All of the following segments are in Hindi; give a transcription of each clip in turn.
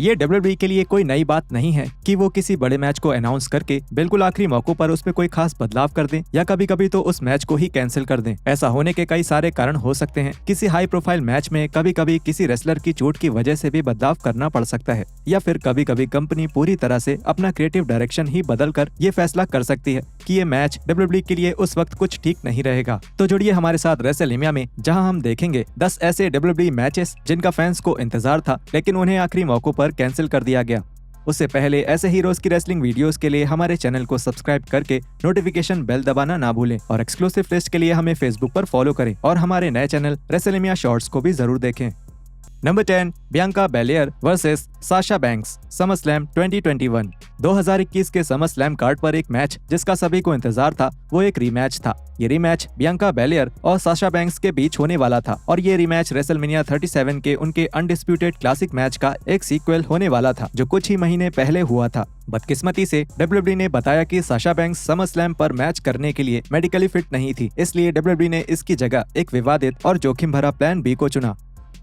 ये WWE के लिए कोई नई बात नहीं है कि वो किसी बड़े मैच को अनाउंस करके बिल्कुल आखिरी मौकों पर उसमें कोई खास बदलाव कर दें या कभी कभी तो उस मैच को ही कैंसिल कर दें। ऐसा होने के कई सारे कारण हो सकते हैं। किसी हाई प्रोफाइल मैच में कभी कभी किसी रेसलर की चोट की वजह से भी बदलाव करना पड़ सकता है, या फिर कभी कभी कंपनी पूरी तरह से अपना क्रिएटिव डायरेक्शन ही बदल कर ये फैसला कर सकती है कि ये मैच WWE के लिए उस वक्त कुछ ठीक नहीं रहेगा। तो जुड़िए हमारे साथ रेसलमेनिया में, जहां हम देखेंगे 10 ऐसे WWE मैचेस जिनका फैंस को इंतजार था लेकिन उन्हें आखिरी मौकों पर कैंसिल कर दिया गया। उससे पहले ऐसे हीरोज की रेसलिंग वीडियोस के लिए हमारे चैनल को सब्सक्राइब करके नोटिफिकेशन बेल दबाना ना भूलें और एक्सक्लूसिव लिस्ट के लिए हमें फेसबुक पर फॉलो करें और हमारे नए चैनल रेसलमेनिया शॉर्ट्स को भी जरूर देखें। Number 10, Bianca Belair versus Sasha banks, SummerSlam 2021। 2021 के समरस्लैम कार्ड पर एक मैच जिसका सभी को इंतजार था वो एक रीमैच था। ये रीमैच बियांका बेलेयर और साशा बैंक्स के बीच होने वाला था और ये रीमैच रेसलमेनिया 37 के उनके अनडिस्प्यूटेड क्लासिक मैच का एक सीक्वल होने वाला था जो कुछ ही महीने पहले हुआ था। बदकिस्मती से WWE ने बताया कि साशा बैंक्स समरस्लैम पर मैच करने के लिए मेडिकली फिट नहीं थी, इसलिए WWE ने इसकी जगह एक विवादित और जोखिम भरा प्लान बी को चुना।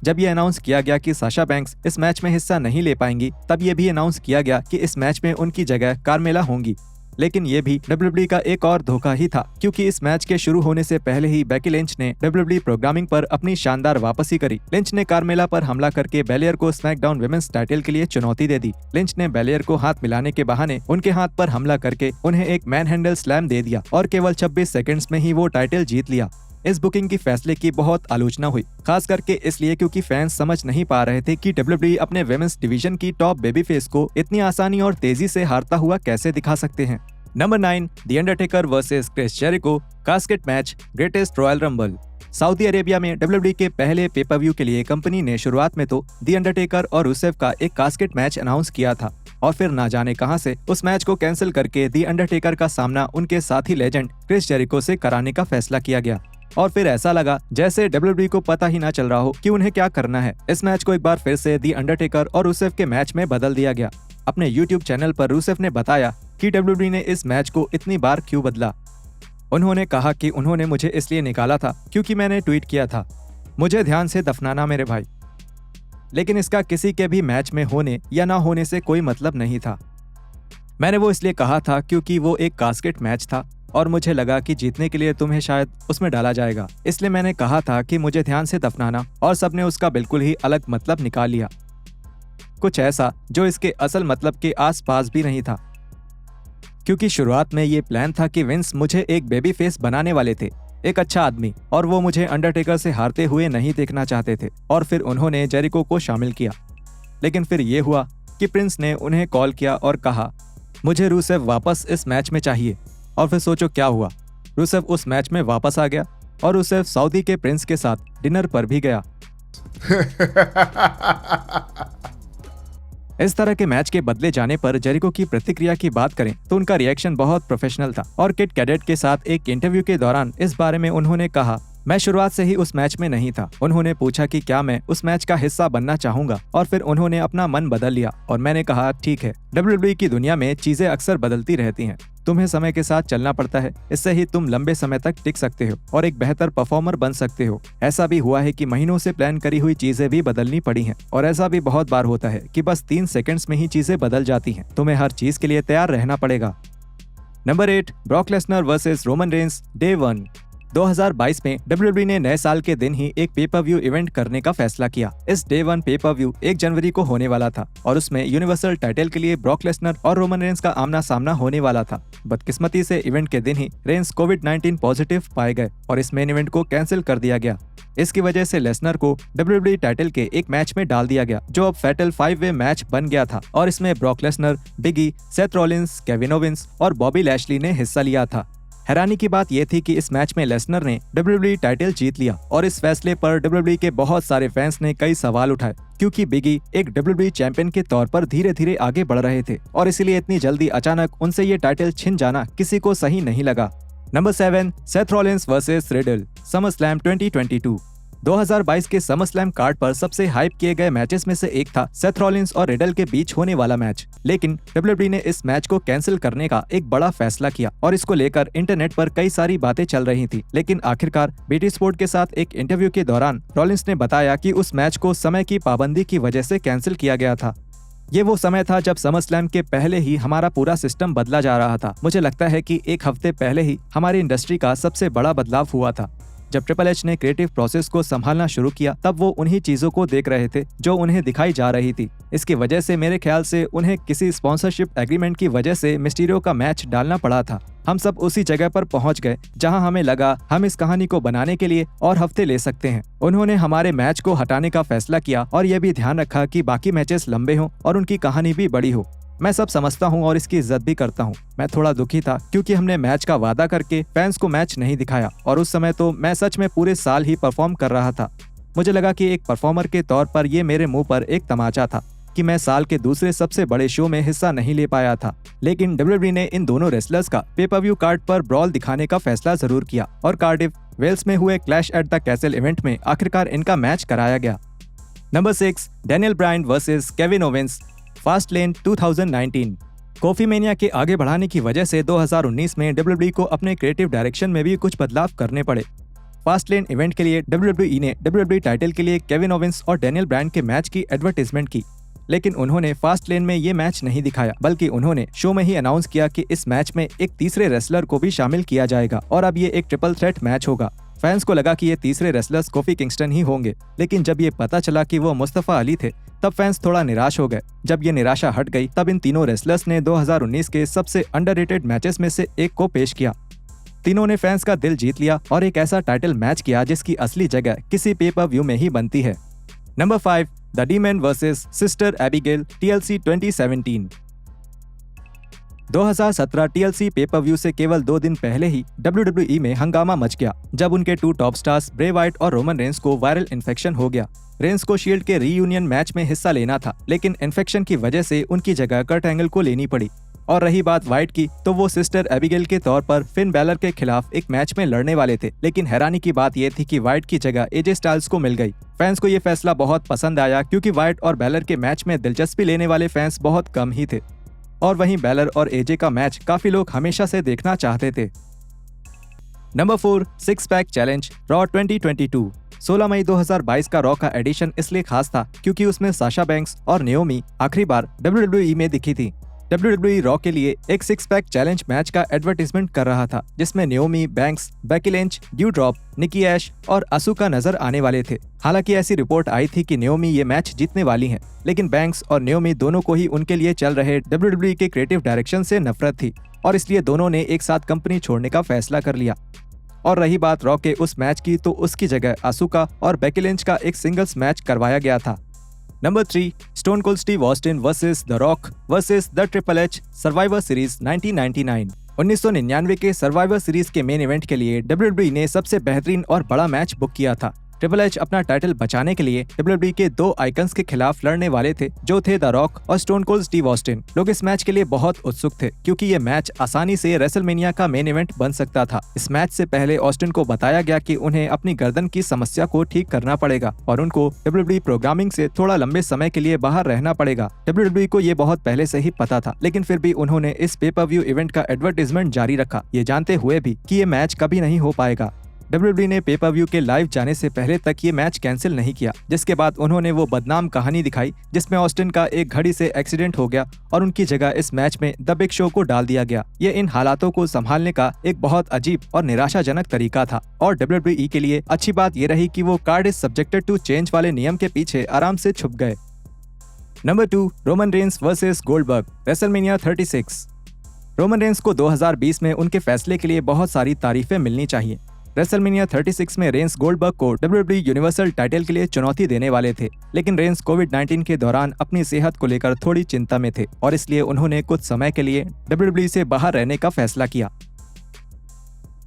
जब ये अनाउंस किया गया कि साशा बैंक्स इस मैच में हिस्सा नहीं ले पाएंगी, तब ये भी अनाउंस किया गया कि इस मैच में उनकी जगह कार्मेला होंगी। लेकिन ये भी WWE का एक और धोखा ही था, क्योंकि इस मैच के शुरू होने से पहले ही बेकी लिंच ने WWE प्रोग्रामिंग पर अपनी शानदार वापसी करी। लिंच ने कार्मेला पर हमला करके बेलेयर को स्मैकडाउन विमेंस टाइटल के लिए चुनौती दे दी। लिंच ने बेलेयर को हाथ मिलाने के बहाने उनके हाथ पर हमला करके उन्हें एक मैन हैंडल स्लैम दे दिया और केवल 26 सेकंड्स में ही वो टाइटल जीत लिया। इस बुकिंग की फैसले की बहुत आलोचना हुई, खास करके इसलिए क्योंकि फैंस समझ नहीं पा रहे थे कि WWE अपने विमेंस डिवीजन की टॉप बेबी फेस को इतनी आसानी और तेजी से हारता हुआ कैसे दिखा सकते हैं। Number 9, the Undertaker versus Chris Jericho, casket match, greatest Royal Rumble. Saudi Arabia में WWE के पहले पेपर व्यू के लिए कंपनी ने शुरुआत में तो द अंडरटेकर और रुसेव का एक कास्केट मैच अनाउंस किया था और फिर ना जाने कहां से उस मैच को कैंसिल करके द अंडरटेकर का सामना उनके साथी लेजेंड क्रिस जेरिको से कराने का फैसला किया गया। और फिर ऐसा लगा जैसे WWE को पता ही ना चल रहा हो कि उन्हें क्या करना है। इस मैच को एक बार फिर से दी अंडरटेकर और रुसेव के मैच में बदल दिया गया। अपने YouTube चैनल पर रुसेव ने बताया कि WWE ने इस मैच को इतनी बार क्यों बदला। उन्होंने कहा कि उन्होंने मुझे इसलिए निकाला था क्योंकि मैंने ट्वीट किया था, मुझे ध्यान से दफनाना मेरे भाई। लेकिन इसका किसी के भी मैच में होने या ना होने से कोई मतलब नहीं था। मैंने वो इसलिए कहा था क्योंकि वो एक कास्केट मैच था और मुझे लगा कि जीतने के लिए तुम्हें शायद उसमें डाला जाएगा, इसलिए मैंने कहा था कि मुझे ध्यान से दफनाना, और सबने उसका बिल्कुल ही अलग मतलब निकाल लिया, कुछ ऐसा जो इसके असल मतलब के आसपास भी नहीं था। क्योंकि शुरुआत में ये प्लान था कि विंस मुझे एक बेबी फेस बनाने वाले थे, एक अच्छा आदमी, और वो मुझे अंडरटेकर से हारते हुए नहीं देखना चाहते थे, और फिर उन्होंने जेरिको को शामिल किया। लेकिन फिर ये हुआ कि प्रिंस ने उन्हें कॉल किया और कहा मुझे रुसेव वापस इस मैच में चाहिए, और फिर सोचो क्या हुआ, रुसेव उस मैच में वापस आ गया और रुसेव सऊदी के प्रिंस के साथ डिनर पर भी गया। इस तरह के मैच के बदले जाने पर जेरिको की प्रतिक्रिया की बात करें तो उनका रिएक्शन बहुत प्रोफेशनल था और किड कैडेट के साथ एक इंटरव्यू के दौरान इस बारे में उन्होंने कहा, मैं शुरुआत से ही उस मैच में नहीं था। उन्होंने पूछा कि क्या मैं उस मैच का हिस्सा बनना चाहूंगा और फिर उन्होंने अपना मन बदल लिया और मैंने कहा ठीक है, WWE की दुनिया में चीजें अक्सर बदलती रहती हैं, तुम्हें समय के साथ चलना पड़ता है, इससे ही तुम लंबे समय तक टिक सकते हो और एक बेहतर परफॉर्मर बन सकते हो। ऐसा भी हुआ है कि महीनों से प्लान करी हुई चीजें भी बदलनी पड़ी हैं और ऐसा भी बहुत बार होता है कि बस 3 सेकंड्स में ही चीजें बदल जाती हैं। तुम्हें हर चीज के लिए तैयार रहना पड़ेगा। Number 8, Brock Lesnar versus Roman Reigns, day 1। 2022 में WWE ने नए साल के दिन ही एक पेपर व्यू इवेंट करने का फैसला किया। इस डे 1 पेपर व्यू 1 जनवरी को होने वाला था और उसमें यूनिवर्सल टाइटल के लिए ब्रॉक लेसनर और रोमन रेंस का आमना सामना होने वाला था। बदकिस्मती से इवेंट के दिन ही रेंस कोविड-19 पॉजिटिव पाए गए और इस मेन इवेंट को कैंसिल कर दिया गया। इसकी वजह से लेसनर को WWE टाइटल के एक मैच में डाल दिया गया जो अब फैटल 5-वे मैच बन गया था और इसमें Brock Lesnar, Big E, Seth Rollins, Kevin Owens और बॉबी लैशली ने हिस्सा लिया था। हैरानी की बात यह थी कि इस मैच में लेसनर ने WWE टाइटल जीत लिया और इस फैसले पर WWE के बहुत सारे फैंस ने कई सवाल उठाए क्योंकि बिगी एक WWE चैंपियन के तौर पर धीरे धीरे आगे बढ़ रहे थे और इसीलिए इतनी जल्दी अचानक उनसे ये टाइटल छिन जाना किसी को सही नहीं लगा। Number 7, Seth Rollins versus riddle, SummerSlam 2022। 2022 के समरस्लैम कार्ड पर सबसे हाइप किए गए मैचेस में से एक था सेथ रॉलिंस और रिडल के बीच होने वाला मैच, लेकिन WWE ने इस मैच को कैंसिल करने का एक बड़ा फैसला किया और इसको लेकर इंटरनेट पर कई सारी बातें चल रही थी। लेकिन आखिरकार BT स्पोर्ट के साथ एक इंटरव्यू के दौरान रॉलिंस ने बताया कि उस मैच को समय की पाबंदी की वजह से कैंसिल किया गया था। ये वो समय था जब समरस्लैम के पहले ही हमारा पूरा सिस्टम बदला जा रहा था। मुझे लगता है कि एक हफ्ते पहले ही हमारी इंडस्ट्री का सबसे बड़ा बदलाव हुआ था। जब ट्रिपल एच ने क्रिएटिव प्रोसेस को संभालना शुरू किया तब वो उन्हीं चीजों को देख रहे थे जो उन्हें दिखाई जा रही थी। इसकी वजह से मेरे ख्याल से उन्हें किसी स्पॉन्सरशिप एग्रीमेंट की वजह से मिस्टीरियो का मैच डालना पड़ा था। हम सब उसी जगह पर पहुंच गए जहां हमें लगा हम इस कहानी को बनाने के लिए और हफ्ते ले सकते हैं। उन्होंने हमारे मैच को हटाने का फैसला किया और यह भी ध्यान रखा कि बाकी मैचेस लंबे हों और उनकी कहानी भी बड़ी हो। मैं सब समझता हूं और इसकी इज्जत भी करता हूं। मैं थोड़ा दुखी था क्योंकि हमने मैच का वादा करके फैंस को मैच नहीं दिखाया और उस समय तो मैं सच में पूरे साल ही परफॉर्म कर रहा था। मुझे लगा कि एक परफॉर्मर के तौर पर ये मेरे मुंह पर एक तमाचा था कि मैं साल के दूसरे सबसे बड़े शो में हिस्सा नहीं ले पाया था। लेकिन डब्ल्यूडब्ल्यूई ने इन दोनों रेसलर्स का पे-पर-व्यू कार्ड पर ब्रॉल दिखाने का फैसला जरूर किया और कार्डिफ, वेल्स में हुए Clash at the Castle event में आखिरकार इनका मैच कराया गया। Number 6, Daniel Bryan versus Kevin Owens, Fastlane 2019। कॉफी मेनिया के आगे बढ़ाने की वजह से 2019 में डब्ल्यूडब्ल्यूई को अपने क्रिएटिव डायरेक्शन में भी कुछ बदलाव करने पड़े। फास्टलेन इवेंट के लिए डब्ल्यूडब्ल्यूई ने डब्ल्यूडब्ल्यूई टाइटल के लिए केविन ओवेंस और डैनियल ब्रायन के मैच की एडवर्टाइजमेंट की, लेकिन उन्होंने फास्टलेन में ये मैच नहीं दिखाया, बल्कि उन्होंने शो में ही अनाउंस किया कि इस मैच में एक तीसरे रेसलर को भी शामिल किया जाएगा और अब ये एक ट्रिपल थ्रेट मैच होगा। फैंस को लगा कि ये तीसरे रेसलर्स कोफी किंगस्टन ही होंगे, लेकिन जब ये पता चला कि वो मुस्तफा अली थे तब फैंस थोड़ा निराश हो गए। जब ये निराशा हट गई तब इन तीनों रेसलर्स ने 2019 के सबसे अंडररेटेड मैचेस में से एक को पेश किया। तीनों ने फैंस का दिल जीत लिया और एक ऐसा टाइटल मैच किया जिसकी असली जगह किसी पे-पर-व्यू में ही बनती है। Number 5, the demon versus sister Abigail, TLC 2017। 2017 TLC पे-पर-व्यू से केवल 2 दिन पहले ही WWE में हंगामा मच गया जब उनके 2 टॉप स्टार्स ब्रे वाइट और रोमन रेंस को वायरल इन्फेक्शन हो गया। रेंस को शील्ड के रीयूनियन मैच में हिस्सा लेना था, लेकिन इन्फेक्शन की वजह से उनकी जगह कर्ट एंगल को लेनी पड़ी। और रही बात वाइट की, तो वो सिस्टर एबिगेल के तौर पर फिन बैलर के खिलाफ एक मैच में लड़ने वाले थे, लेकिन हैरानी की बात यह थी कि वाइट की जगह एजे स्टाइल्स को मिल गई। फैंस को ये फैसला बहुत पसंद आया क्योंकि वाइट और बैलर के मैच में दिलचस्पी लेने वाले फैंस बहुत कम ही थे और वहीं बैलर और एजे का मैच काफी लोग हमेशा से देखना चाहते थे। Number 4, 6 pack challenge, raw 2022। 16 मई 2022 का रॉ का एडिशन इसलिए खास था क्योंकि उसमें साशा बैंक्स और नियोमी आखिरी बार WWE में दिखी थी। WWE रॉ के लिए एक 6 पैक चैलेंज मैच का एडवर्टाइजमेंट कर रहा था जिसमें नियोमी, बैंक्स, बेकी लिंच, ड्यूड्रॉप, निकी ऐश और असुका नजर आने वाले थे। हालांकि ऐसी रिपोर्ट आई थी कि नियोमी ये मैच जीतने वाली हैं, लेकिन बैंक्स और नियोमी दोनों को ही उनके लिए चल रहे WWE के क्रिएटिव डायरेक्शन से नफरत थी और इसलिए दोनों ने एक साथ कंपनी छोड़ने का फैसला कर लिया। और रही बात रॉ के उस मैच की, तो उसकी जगह असुका और बेकी लिंच का एक सिंगल्स मैच करवाया गया था। Number 3, stone cold Steve Austin versus the rock versus the triple H, survivor series 1999। 1999 के सर्वाइवर सीरीज के मेन इवेंट के लिए WWE ने सबसे बेहतरीन और बड़ा मैच बुक किया था। ट्रिपल एच अपना टाइटल बचाने के लिए WWE के 2 आइकन्स के खिलाफ लड़ने वाले थे, जो थे द रॉक और स्टोन कोल्ड स्टीव ऑस्टिन। लोग इस मैच के लिए बहुत उत्सुक थे क्योंकि ये मैच आसानी से रेसलमेनिया का मेन इवेंट बन सकता था। इस मैच से पहले ऑस्टिन को बताया गया कि उन्हें अपनी गर्दन की समस्या को ठीक करना पड़ेगा और उनको WWE प्रोग्रामिंग से थोड़ा लंबे समय के लिए बाहर रहना पड़ेगा। WWE को ये बहुत पहले से ही पता था, लेकिन फिर भी उन्होंने इस पे-पर-व्यू इवेंट का एडवर्टाइजमेंट जारी रखा, ये जानते हुए भी कि ये मैच कभी नहीं हो पाएगा। WWE ने पे-पर-व्यू के लाइव जाने से पहले तक ये मैच कैंसिल नहीं किया, जिसके बाद उन्होंने वो बदनाम कहानी दिखाई जिसमें ऑस्टिन का एक घड़ी से एक्सीडेंट हो गया और उनकी जगह इस मैच में द बिग शो को डाल दिया गया। ये इन हालातों को संभालने का एक बहुत अजीब और निराशाजनक तरीका था और WWE के लिए अच्छी बात ये रही कि वो card is subjected to change वाले नियम के पीछे आराम से छुप गए। Number 2, Roman Reigns versus Goldberg, WrestleMania 36। Roman Reigns को 2020 में उनके फैसले के लिए बहुत सारी तारीफें मिलनी चाहिए। रेसलमेनिया 36 में रेंस गोल्डबर्ग को WWE यूनिवर्सल टाइटल के लिए चुनौती देने वाले थे, लेकिन रेंस कोविड-19 के दौरान अपनी सेहत को लेकर थोड़ी चिंता में थे और इसलिए उन्होंने कुछ समय के लिए WWE से बाहर रहने का फैसला किया।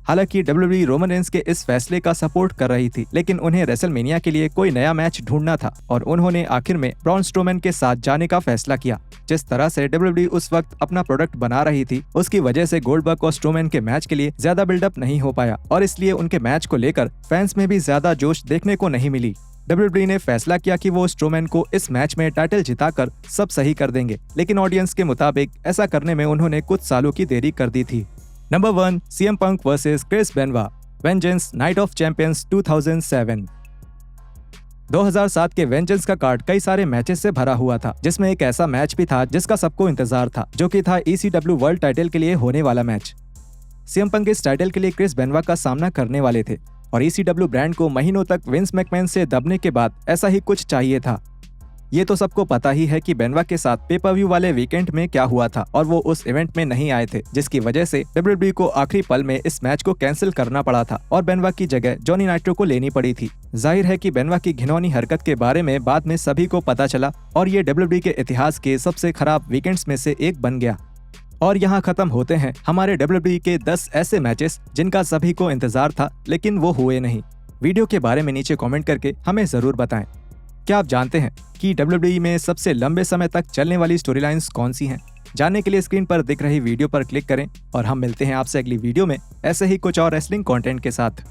हालांकि WWE रोमन रेंस के इस फैसले का सपोर्ट कर रही थी, लेकिन उन्हें रेसलमेनिया के लिए कोई नया मैच ढूंढना था और उन्होंने आखिर में ब्रॉन स्ट्रोमैन के साथ जाने का फैसला किया। जिस तरह से WWE उस वक्त अपना प्रोडक्ट बना रही थी, उसकी वजह से गोल्डबर्ग और स्ट्रोमैन के मैच के लिए ज्यादा बिल्डअप नहीं हो पाया और इसलिए उनके मैच को लेकर फैंस में भी ज्यादा जोश देखने को नहीं मिली। WWE ने फैसला किया कि वो स्ट्रोमैन को इस मैच में टाइटल जिताकर सब सही कर देंगे, लेकिन ऑडियंस के मुताबिक ऐसा करने में उन्होंने कुछ सालों की देरी कर दी थी। Number 1, CM Punk versus Chris Benoit, Vengeance Night of Champions 2007। 2007 के वेंजेंस का कार्ड कई सारे मैचेस से भरा हुआ था, जिसमें एक ऐसा मैच भी था जिसका सबको इंतजार था, जो कि था ECW वर्ल्ड टाइटल के लिए होने वाला मैच। CM पंक इस टाइटल के लिए क्रिस बेनवा का सामना करने वाले थे और ECW ब्रांड को महीनों तक विंस मैकमैन से दबने के बाद ऐसा ही कुछ चाहिए था। ये तो सबको पता ही है कि बेनवा के साथ पे-पर-व्यू वाले वीकेंड में क्या हुआ था और वो उस इवेंट में नहीं आए थे, जिसकी वजह से WWE को आखिरी पल में इस मैच को कैंसिल करना पड़ा था और बेनवा की जगह जॉनी नाइट्रो को लेनी पड़ी थी। जाहिर है कि बेनवा की घिनौनी हरकत के बारे में बाद में सभी को पता चला और ये WWE के इतिहास के सबसे खराब वीकेंड्स में से एक बन गया। और यहाँ खत्म होते हैं हमारे WWE के 10 ऐसे मैचेस जिनका सभी को इंतजार था लेकिन वो हुए नहीं। वीडियो के बारे में नीचे कमेंट करके हमें जरूर बताएं। क्या आप जानते हैं कि WWE में सबसे लंबे समय तक चलने वाली स्टोरी लाइन्स कौन सी हैं? जानने के लिए स्क्रीन पर दिख रही वीडियो पर क्लिक करें और हम मिलते हैं आपसे अगली वीडियो में ऐसे ही कुछ और रेसलिंग कंटेंट के साथ।